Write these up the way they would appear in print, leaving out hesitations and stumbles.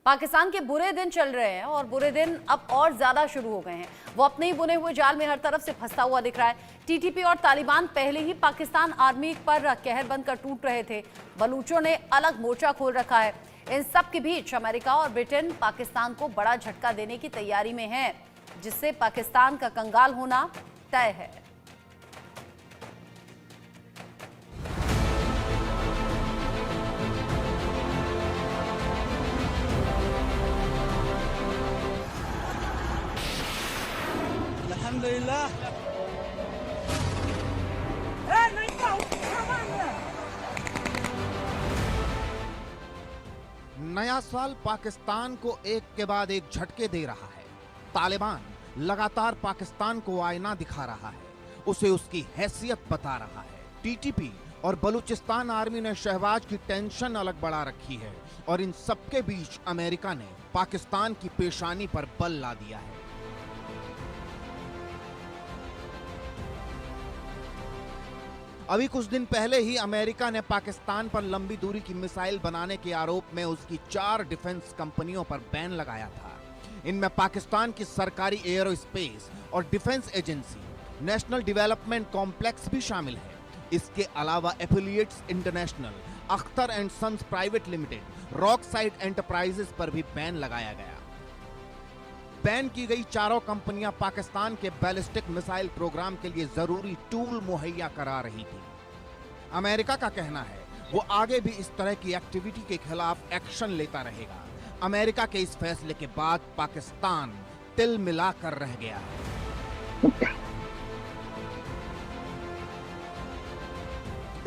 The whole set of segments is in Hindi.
पाकिस्तान के बुरे दिन चल रहे हैं और बुरे दिन अब और ज्यादा शुरू हो गए हैं। वो अपने ही बुने हुए जाल में हर तरफ से फंसा हुआ दिख रहा है। टीटीपी और तालिबान पहले ही पाकिस्तान आर्मी पर कहर बनकर टूट रहे थे। बलूचों ने अलग मोर्चा खोल रखा है। इन सब के बीच अमेरिका और ब्रिटेन पाकिस्तान को बड़ा झटका देने की तैयारी में है, जिससे पाकिस्तान का कंगाल होना तय है। अल्हम्दुलिल्लाह। नया साल पाकिस्तान को एक के बाद एक झटके दे रहा है। तालिबान लगातार पाकिस्तान को आईना दिखा रहा है, उसे उसकी हैसियत बता रहा है। टीटीपी और बलूचिस्तान आर्मी ने शहबाज की टेंशन अलग बढ़ा रखी है और इन सबके बीच अमेरिका ने पाकिस्तान की पेशानी पर बल ला दिया है। अभी कुछ दिन पहले ही अमेरिका ने पाकिस्तान पर लंबी दूरी की मिसाइल बनाने के आरोप में उसकी 4 डिफेंस कंपनियों पर बैन लगाया था। इनमें पाकिस्तान की सरकारी एयरोस्पेस और defence agency National Development Complex भी शामिल है। इसके अलावा Affiliates International, Akhtar and Sons Private Limited, Rock Side Enterprises पर भी बैन लगाया गया। बैन की गई चारों कंपनियां पाकिस्तान के बैलिस्टिक मिसाइल प्रोग्राम के लिए जरूरी टूल मुहैया करा रही थी। अमेरिका का कहना है वो आगे भी इस तरह की एक्टिविटी के खिलाफ एक्शन लेता रहेगा। अमेरिका के इस फैसले के बाद पाकिस्तान तिल मिलाकर रह गया है।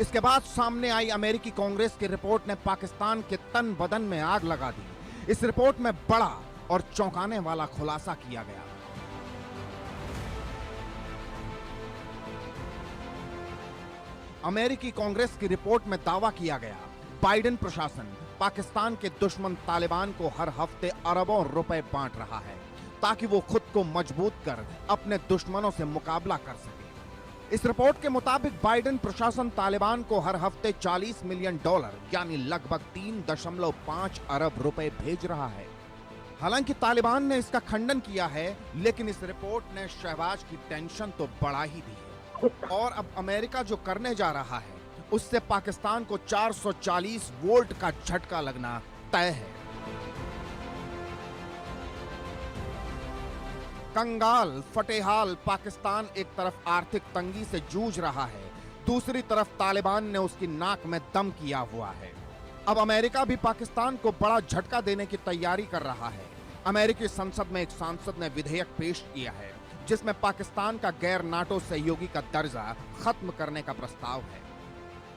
इसके बाद सामने आई अमेरिकी कांग्रेस की रिपोर्ट ने पाकिस्तान के तन बदन में आग लगा दी। इस रिपोर्ट में बड़ा और चौंकाने वाला खुलासा किया गया। अमेरिकी कांग्रेस की रिपोर्ट में दावा किया गया, बाइडेन प्रशासन पाकिस्तान के दुश्मन तालिबान को हर हफ्ते अरबों रुपए बांट रहा है ताकि वो खुद को मजबूत कर अपने दुश्मनों से मुकाबला कर सके। इस रिपोर्ट के मुताबिक बाइडेन प्रशासन तालिबान को हर हफ्ते $40 मिलियन यानी लगभग 3.5 अरब रुपए भेज रहा है। हालांकि तालिबान ने इसका खंडन किया है, लेकिन इस रिपोर्ट ने शहबाज की टेंशन तो बढ़ा ही दी है। और अब अमेरिका जो करने जा रहा है उससे पाकिस्तान को 440 वोल्ट का झटका लगना तय है। कंगाल फटेहाल पाकिस्तान एक तरफ आर्थिक तंगी से जूझ रहा है, दूसरी तरफ तालिबान ने उसकी नाक में दम किया हुआ है। अब अमेरिका भी पाकिस्तान को बड़ा झटका देने की तैयारी कर रहा है। अमेरिकी संसद में एक सांसद ने विधेयक पेश किया है जिसमें पाकिस्तान का गैर नाटो सहयोगी का दर्जा खत्म करने का प्रस्ताव है।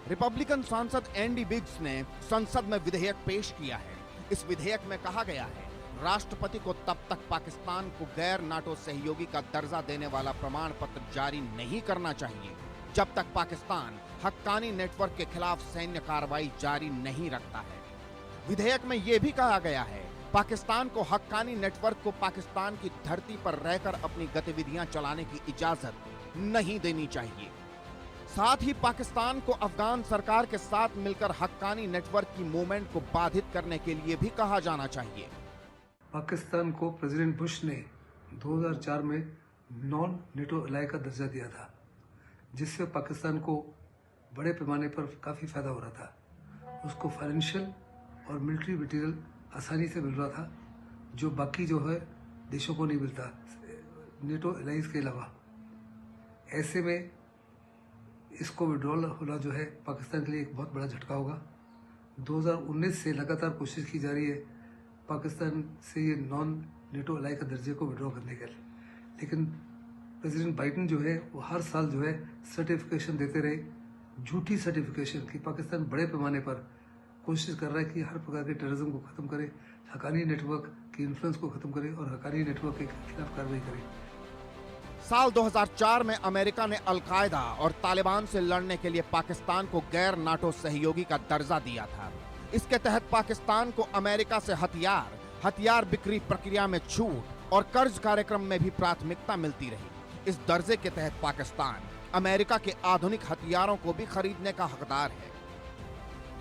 रिपब्लिकन सांसद एंडी बिग्स ने संसद में विधेयक पेश किया है। इस विधेयक में कहा गया है, राष्ट्रपति को तब तक पाकिस्तान को गैर नाटो सहयोगी का दर्जा देने वाला प्रमाण पत्र जारी नहीं करना चाहिए जब तक पाकिस्तान हक्कानी नेटवर्क के खिलाफ सैन्य कार्रवाई जारी नहीं रखता है। विधेयक में यह भी कहा गया है, पाकिस्तान को हक्कानी नेटवर्क को पाकिस्तान की धरती पर रहकर अपनी गतिविधियां चलाने की इजाजत नहीं देनी चाहिए। साथ ही पाकिस्तान को अफगान सरकार के साथ मिलकर हक्कानी नेटवर्क की मूवमेंट को बाधित करने के लिए भी कहा जाना चाहिए। पाकिस्तान को प्रेसिडेंट बुश ने 2004 में नॉन नेटो एलाय का दर्जा दिया था, जिससे पाकिस्तान को बड़े पैमाने पर काफ़ी फायदा हो रहा था। उसको फाइनेंशियल और मिलिट्री मटेरियल आसानी से मिल रहा था, जो बाकी जो है देशों को नहीं मिलता नेटो एलाइंस के अलावा। ऐसे में इसको विड्रॉल होना जो है पाकिस्तान के लिए एक बहुत बड़ा झटका होगा। 2019 से लगातार कोशिश की जा रही है पाकिस्तान से ये नॉन नेटो एलाय का दर्जे को विड्रॉ करने के लिए, लेकिन प्रेसिडेंट बाइडेन जो है वो हर साल जो है सर्टिफिकेशन देते रहे, झूठी सर्टिफिकेशन की। पाकिस्तान बड़े पैमाने पर कोशिश कर रहा है कि हर प्रकार के टेररिज्म को खत्म करे, हक्कानी नेटवर्क की इन्फ्लुएंस को खत्म करे और हक्कानी नेटवर्क के खिलाफ कार्रवाई करे। साल 2004 में अमेरिका ने अल-कायदा और तालिबान से लड़ने के लिए पाकिस्तान को गैर नाटो सहयोगी का दर्जा दिया था। इसके तहत पाकिस्तान को अमेरिका से हथियार बिक्री प्रक्रिया में छूट और कर्ज कार्यक्रम में भी प्राथमिकता मिलती रही। इस दर्जे के तहत पाकिस्तान अमेरिका के आधुनिक हथियारों को भी खरीदने का हकदार है।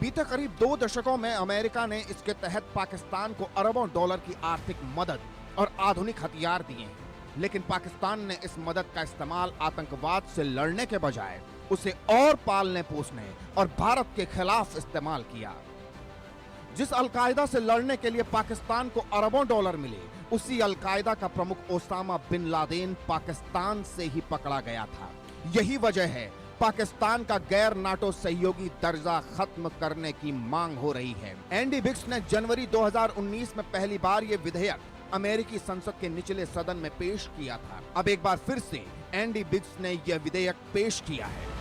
बीते करीब 2 दशकों में अमेरिका ने इसके तहत पाकिस्तान को अरबों डॉलर की आर्थिक मदद और आधुनिक हथियार दिए हैं, लेकिन पाकिस्तान ने इस मदद का इस्तेमाल आतंकवाद से लड़ने के बजाय उसे और पालने पोसने और भारत के खिलाफ इस्तेमाल किया। जिस अलकायदा से लड़ने के लिए पाकिस्तान को अरबों डॉलर मिले, उसी अलकायदा का प्रमुख ओसामा बिन लादेन पाकिस्तान से ही पकड़ा गया था। यही वजह है पाकिस्तान का गैर नाटो सहयोगी दर्जा खत्म करने की मांग हो रही है। एंडी बिग्स ने जनवरी 2019 में पहली बार ये विधेयक अमेरिकी संसद के निचले सदन में पेश किया था। अब एक बार फिर से एंडी बिग्स ने यह विधेयक पेश किया है।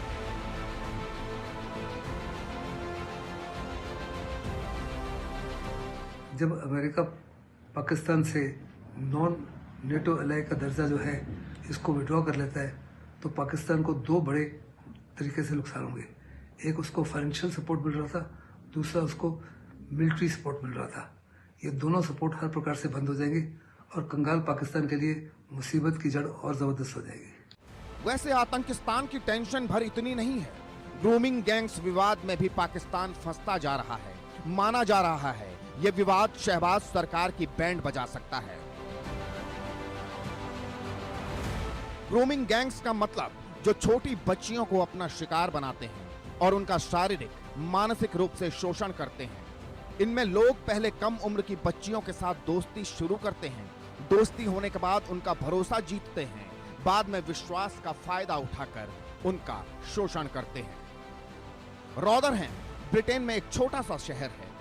जब अमेरिका पाकिस्तान से नॉन नेटो एलाई का दर्जा जो है इसको विड्रॉ कर लेता है, तो पाकिस्तान को दो बड़े तरीके से नुकसान होंगे। एक, उसको फाइनेंशियल सपोर्ट मिल रहा था, दूसरा उसको मिलिट्री सपोर्ट मिल रहा था। ये दोनों सपोर्ट हर प्रकार से बंद हो जाएंगे और कंगाल पाकिस्तान के लिए मुसीबत की जड़ और जबरदस्त हो जाएगी। वैसे आतंकिस्तान की टेंशन भर इतनी नहीं है। ग्रूमिंग गैंग्स विवाद में भी पाकिस्तान फंसता जा रहा है। माना जा रहा है यह विवाद शहबाज सरकार की बैंड बजा सकता है। ग्रूमिंग गैंग्स का मतलब जो छोटी बच्चियों को अपना शिकार बनाते हैं और उनका शारीरिक मानसिक रूप से शोषण करते हैं। इनमें लोग पहले कम उम्र की बच्चियों के साथ दोस्ती शुरू करते हैं, दोस्ती होने के बाद उनका भरोसा जीतते हैं, बाद में विश्वास का फायदा उठाकर उनका शोषण करते हैं। रॉदरहैम ब्रिटेन में एक छोटा सा शहर है।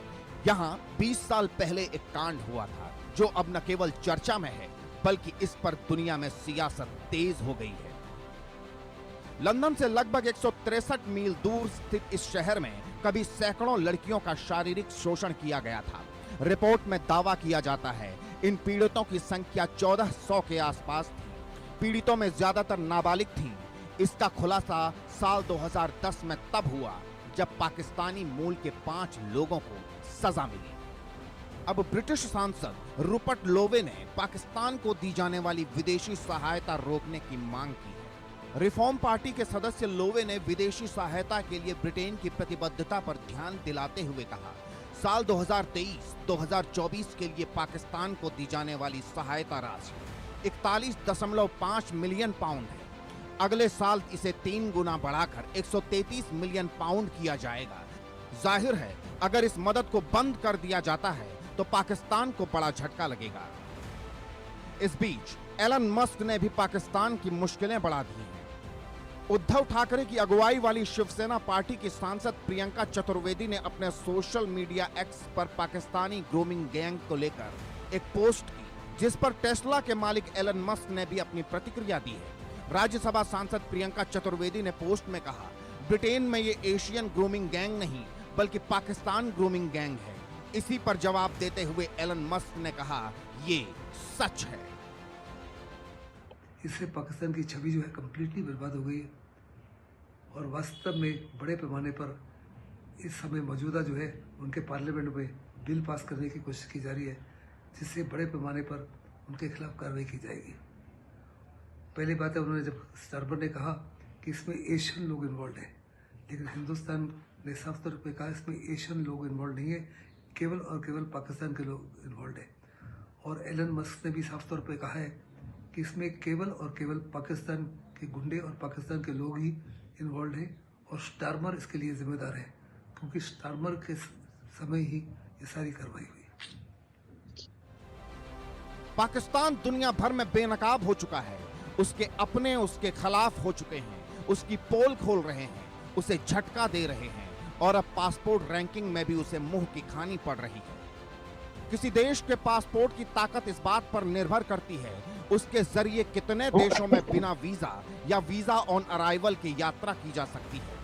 यहाँ 20 साल पहले एक कांड हुआ था जो अब न केवल चर्चा में है बल्कि इस पर दुनिया में सियासत तेज हो गई है। लंदन से लगभग 163 मील दूर स्थित इस शहर में कभी सैकड़ों लड़कियों का शारीरिक शोषण किया गया था। रिपोर्ट में दावा किया जाता है इन पीड़ितों की संख्या 1400 के आसपास थी। पीड़ितों में ज्यादातर नाबालिग थीं। इसका खुलासा साल 2010 में तब हुआ जब पाकिस्तानी मूल के 5 लोगों को सजा मिली। अब ब्रिटिश सांसद रूपर्ट लोवे ने पाकिस्तान को दी जाने वाली विदेशी सहायता रोकने की मांग की है। रिफॉर्म पार्टी के सदस्य लोवे ने विदेशी सहायता के लिए ब्रिटेन की प्रतिबद्धता पर ध्यान दिलाते हुए कहा, साल 2023-2024 के लिए पाकिस्तान को दी जाने वाली सहायता राशि 41.5 मिलियन पाउंड है। अगले साल इसे 3 गुना बढ़ाकर 133 मिलियन पाउंड किया जाएगा। जाहिर है अगर इस मदद को बंद कर दिया जाता है तो पाकिस्तान को बड़ा झटका लगेगा। इस बीच एलन मस्क ने भी पाकिस्तान की मुश्किलें बढ़ा दी हैं। उद्धव ठाकरे की अगुवाई वाली शिवसेना पार्टी की सांसद प्रियंका चतुर्वेदी ने अपने सोशल मीडिया एक्स पर पाकिस्तानी ग्रूमिंग गैंग को लेकर एक पोस्ट की, जिस पर टेस्ला के मालिक एलन मस्क ने भी अपनी प्रतिक्रिया दी है। राज्यसभा सांसद प्रियंका चतुर्वेदी ने पोस्ट में कहा, ब्रिटेन में ये एशियन ग्रूमिंग गैंग नहीं बल्कि पाकिस्तान ग्रूमिंग गैंग है। इसी पर जवाब देते हुए एलन मस्क ने कहा, ये सच है। इससे पाकिस्तान की छवि जो है कम्प्लीटली बर्बाद हो गई है और वास्तव में बड़े पैमाने पर इस समय मौजूदा जो है उनके पार्लियामेंट में बिल पास करने की कोशिश की जा रही है, जिससे बड़े पैमाने पर उनके खिलाफ कार्रवाई की जाएगी। पहली बात है, उन्होंने जब स्टारमर ने कहा कि इसमें एशियन लोग इन्वॉल्व हैं, लेकिन हिंदुस्तान ने साफ तौर पर कहा इसमें एशियन लोग इन्वॉल्व नहीं है, केवल और केवल पाकिस्तान के लोग इन्वॉल्व हैं। और एलन मस्क ने भी साफ तौर पर कहा है कि इसमें केवल और केवल पाकिस्तान के गुंडे और पाकिस्तान के लोग ही इन्वॉल्व हैं और स्टारमर इसके लिए जिम्मेदार है, क्योंकि स्टारमर के समय ही ये सारी कार्रवाई हुई। पाकिस्तान दुनिया भर में बेनकाब हो चुका है। उसके अपने उसके खिलाफ हो चुके हैं, उसकी पोल खोल रहे हैं, उसे झटका दे रहे हैं और अब पासपोर्ट रैंकिंग में भी उसे मुंह की खानी पड़ रही है। किसी देश के पासपोर्ट की ताकत इस बात पर निर्भर करती है उसके जरिए कितने देशों में बिना वीजा या वीजा ऑन अराइवल की यात्रा की जा सकती है।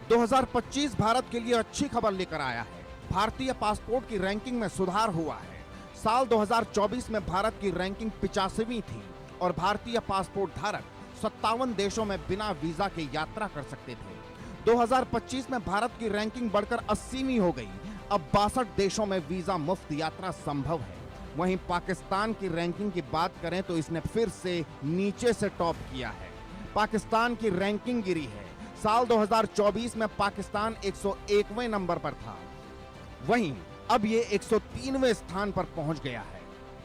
2025 भारत के लिए अच्छी खबर लेकर आया है। भारतीय पासपोर्ट की रैंकिंग में सुधार हुआ है। साल 2024 में भारत की रैंकिंग 85वीं थी और भारतीय पासपोर्ट धारक 57 देशों में बिना वीजा के यात्रा कर सकते थे। 2025 में भारत की रैंकिंग बढ़कर 80वीं हो गई। अब 62 देशों में वीजा मुफ्त यात्रा संभव है। वहीं पाकिस्तान की रैंकिंग की बात करें तो इसने फिर से नीचे से टॉप किया है। पाकिस्तान की रैंकिंग गिरी है। साल 2024 में पाकिस्तान 101वें नंबर पर था, वहीं अब ये 103वें स्थान पर पहुंच गया है।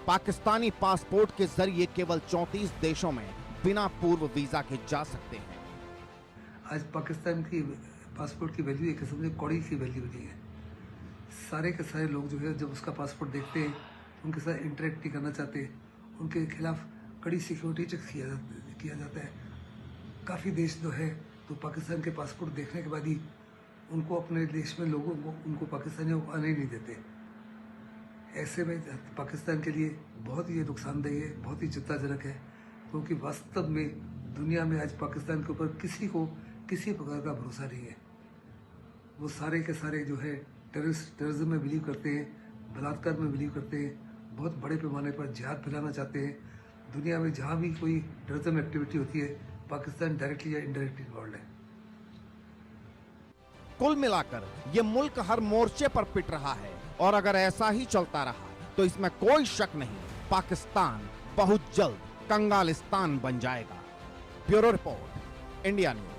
पाकिस्तानी पासपोर्ट के जरिए केवल 34 देशों में बिना पूर्व वीजा के जा सकते हैं। आज पाकिस्तान की पासपोर्ट की वैल्यू एक किस्म से कौड़ी की वैल्यू नहीं है। सारे के सारे लोग जो है जब उसका पासपोर्ट देखते हैं, उनके साथ इंटरेक्ट नहीं करना चाहते, उनके खिलाफ कड़ी सिक्योरिटी चेक किया जाता है। काफ़ी देश जो है तो पाकिस्तान के पासपोर्ट देखने के बाद ही उनको अपने देश में लोगों को, उनको पाकिस्तानियों को आने ही नहीं देते। ऐसे में पाकिस्तान के लिए बहुत ही ये नुकसानदेह है, बहुत ही चिंताजनक है, क्योंकि वास्तव में दुनिया में आज पाकिस्तान के ऊपर किसी को किसी प्रकार का भरोसा नहीं है। वो सारे के सारे जो है टेररिज्म में बिलीव करते हैं, बलात्कार में बिलीव करते हैं, बहुत बड़े पैमाने पर जिहाद फैलाना चाहते हैं। दुनिया में जहाँ भी कोई टेररिज्म एक्टिविटी होती है, पाकिस्तान डायरेक्टली या इनडायरेक्टली इन्वॉल्व है। कुल मिलाकर ये मुल्क हर मोर्चे पर पिट रहा है और अगर ऐसा ही चलता रहा तो इसमें कोई शक नहीं, पाकिस्तान बहुत जल्द कंगालिस्तान बन जाएगा। Bureau report, India news.